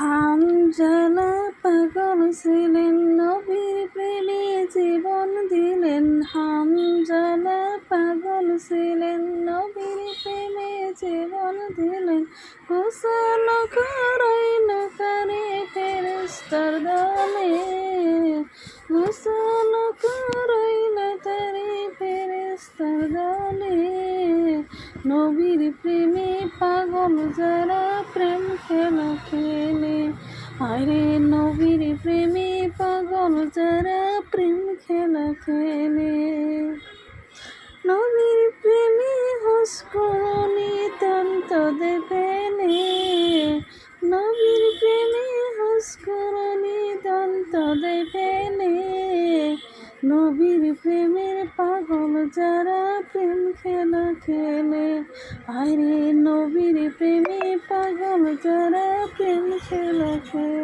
হানজালা পাগল ছিলেন, নবীর প্রেমে জীবন দিলেন। হানজালা পাগল ছিলেন, নবীর প্রেমে জীবন দিলেন। গোসল করাইল তারে ফেরেশতার দলে, গোসল করাইল তারে ফেরেশতার দলে। নবীর প্রেমে পাগল যারা প্রেম খেলা খেলে, আরে নবীর প্রেমে পাগল যারা প্রেম খেলা খেলে। নবীর প্রেমে হুঁশ করনি তন্ত দেবেনে, নবীর প্রেমে হুঁশ করনি তন্ত দেবেনে। নবীর প্রেমের পাগল যারা প্রেম খেলা খেলে, আরে নবীর প্রেমে পাগল যারা প্রেম খেলা খেলে।